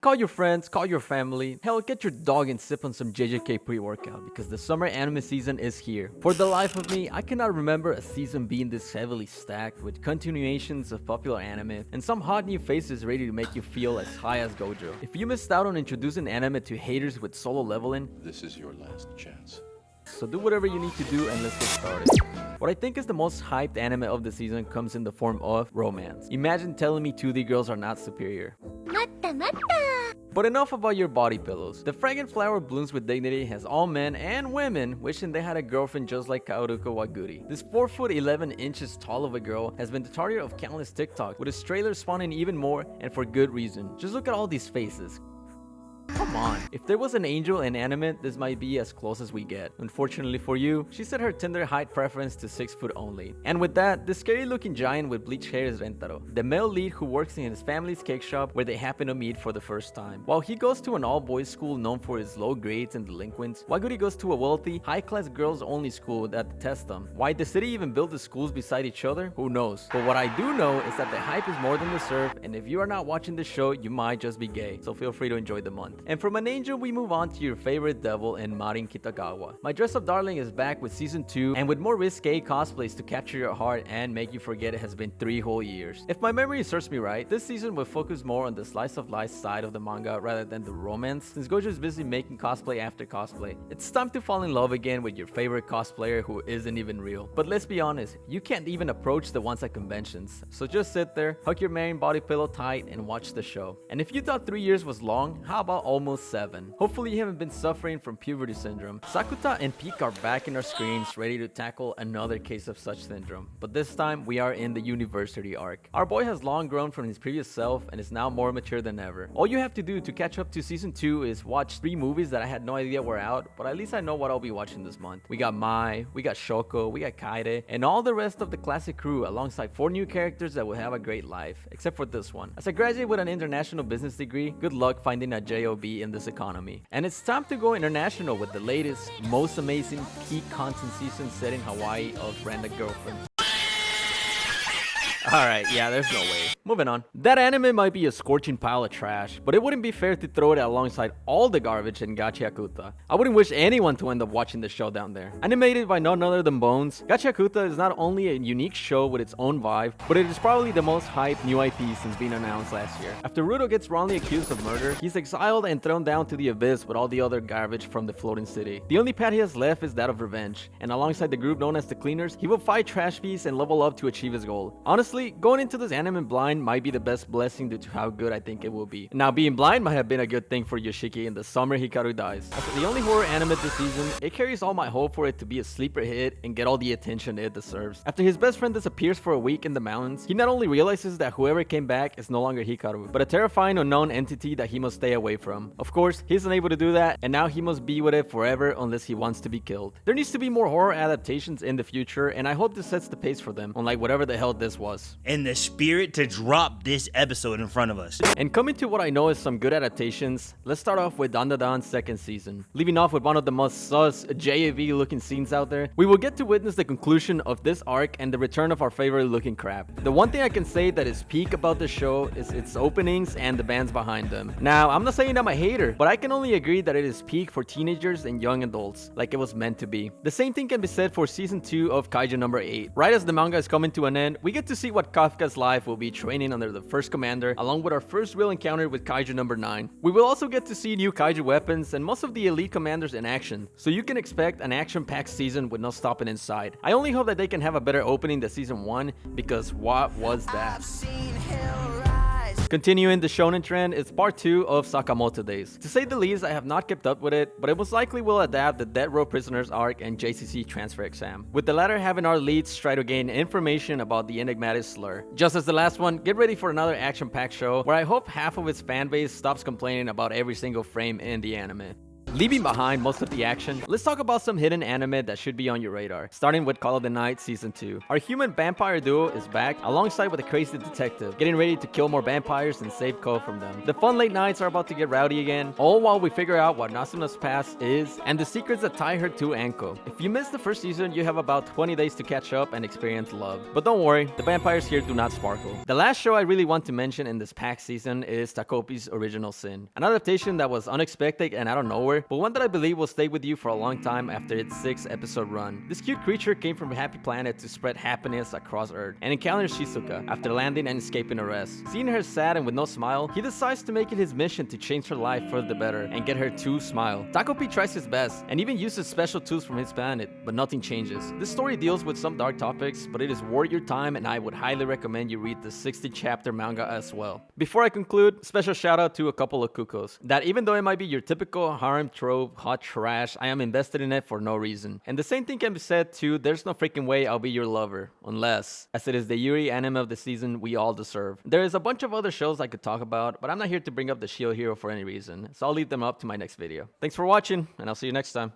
Call your friends, call your family, hell, get your dog and sip on some JJK pre-workout because the summer anime season is here. For the life of me, I cannot remember a season being this heavily stacked with continuations of popular anime and some hot new faces ready to make you feel as high as Gojo. If you missed out on introducing anime to haters with solo leveling, This is your last chance. so do whatever you need to do and let's get started. What I think is the most hyped anime of the season comes in the form of romance. Imagine telling me 2D girls are not superior. 待った待った But enough about your body pillows. The fragrant flower blooms with dignity has all men and women wishing they had a girlfriend just like Kaoruko Waguri. This 4 foot 11 inches tall of a girl has been the target of countless TikTok, with his trailer spawning even more and for good reason. Just look at all these faces. Come on. If there was an angel in anime, this might be as close as we get. Unfortunately for you, she set her Tinder height preference to 6 foot only. And with that, the scary looking giant with bleached hair is Rentaro, the male lead who works in his family's cake shop where they happen to meet for the first time. While he goes to an all-boys school known for its low grades and delinquents, Waguri goes to a wealthy, high-class girls-only school that detests them. Why the city even built the schools beside each other? Who knows? But what I do know is that the hype is more than deserved, and if you are not watching the show, you might just be gay, so feel free to enjoy the month. And from an angel, we move on to your favorite devil in Marin Kitagawa. My dress-up darling is back with season 2 and with more risque cosplays to capture your heart and make you forget it has been 3 whole years. If my memory serves me right, this season will focus more on the slice of life side of the manga rather than the romance, since Gojo is busy making cosplay after cosplay. It's time to fall in love again with your favorite cosplayer who isn't even real. But let's be honest, you can't even approach the ones at conventions. So just sit there, hug your Marin body pillow tight, and watch the show. And if you thought 3 years was long, how about almost 7? Hopefully you haven't been suffering from puberty syndrome. Sakuta and Peak are back in our screens ready to tackle another case of such syndrome. But this time we are in the university arc. Our boy has long grown from his previous self and is now more mature than ever. All you have to do to catch up to season 2 is watch 3 movies that I had no idea were out, but at least I know what I'll be watching this month. We got Mai, we got Shoko, we got Kaede, and all the rest of the classic crew alongside 4 new characters that will have a great life, except for this one. As a graduate with an international business degree, good luck finding a job in this economy. And it's time to go international with the latest, most amazing peak content season set in Hawaii of Rent a Girlfriend. Alright, yeah, there's no way. Moving on. That anime might be a scorching pile of trash, but it wouldn't be fair to throw it alongside all the garbage in Gachiakuta. I wouldn't wish anyone to end up watching the show down there. Animated by none other than Bones, Gachiakuta is not only a unique show with its own vibe, but it is probably the most hyped new IP since being announced last year. After Rudo gets wrongly accused of murder, he's exiled and thrown down to the abyss with all the other garbage from the floating city. The only path he has left is that of revenge, and alongside the group known as the Cleaners, he will fight Trash Beasts and level up to achieve his goal. Honestly, going into this anime blind might be the best blessing due to how good I think it will be. Now, being blind might have been a good thing for Yoshiki in the summer Hikaru dies. As the only horror anime this season, it carries all my hope for it to be a sleeper hit and get all the attention it deserves. After his best friend disappears for a week in the mountains, he not only realizes that whoever came back is no longer Hikaru, but a terrifying unknown entity that he must stay away from. Of course, he's unable to do that, and now he must be with it forever unless he wants to be killed. There needs to be more horror adaptations in the future, and I hope this sets the pace for them, unlike whatever the hell this was. In the spirit to drop this episode in front of us. And coming to what I know is some good adaptations, let's start off with Dandadan's second season. Leaving off with one of the most sus JAV looking scenes out there, we will get to witness the conclusion of this arc and the return of our favorite looking crab. The one thing I can say that is peak about the show is its openings and the bands behind them. Now, I'm not saying I'm a hater, but I can only agree that it is peak for teenagers and young adults, like it was meant to be. The same thing can be said for season 2 of Kaiju number 8. Right as the manga is coming to an end, we get to see what Kafka's life will be training under the first commander, along with our first real encounter with Kaiju number 9. We will also get to see new Kaiju weapons and most of the elite commanders in action, so you can expect an action-packed season with no stopping inside. I only hope that they can have a better opening than season 1, because what was that? Continuing the shonen trend, it's part 2 of Sakamoto Days. To say the least, I have not kept up with it, but it most likely will adapt the Dead Row Prisoners arc and JCC transfer exam, with the latter having our leads try to gain information about the enigmatic slur. Just as the last one, get ready for another action-packed show where I hope half of its fanbase stops complaining about every single frame in the anime. Leaving behind most of the action, let's talk about some hidden anime that should be on your radar. Starting with Call of the Night Season 2. Our human vampire duo is back, alongside with a crazy detective, getting ready to kill more vampires and save Ko from them. The fun late nights are about to get rowdy again, all while we figure out what Nasuna's past is, and the secrets that tie her to Anko. If you missed the first season, you have about 20 days to catch up and experience love. But don't worry, the vampires here do not sparkle. The last show I really want to mention in this packed season is Takopi's Original Sin. An adaptation that was unexpected and out of nowhere, but one that I believe will stay with you for a long time after its 6-episode run. This cute creature came from a happy planet to spread happiness across Earth, and encounters Shizuka after landing and escaping arrest. Seeing her sad and with no smile, he decides to make it his mission to change her life for the better and get her to smile. Takopi tries his best and even uses special tools from his planet, but nothing changes. This story deals with some dark topics, but it is worth your time, and I would highly recommend you read the 60-chapter manga as well. Before I conclude, special shout out to a couple of cuckoos that, even though it might be your typical harem trope hot trash, I am invested in it for no reason. And the same thing can be said to There's No Freaking Way I'll Be Your Lover, unless, as it is the Yuri anime of the season we all deserve. There is a bunch of other shows I could talk about, but I'm not here to bring up the Shield Hero for any reason, so I'll leave them up to my next video. Thanks for watching, and I'll see you next time.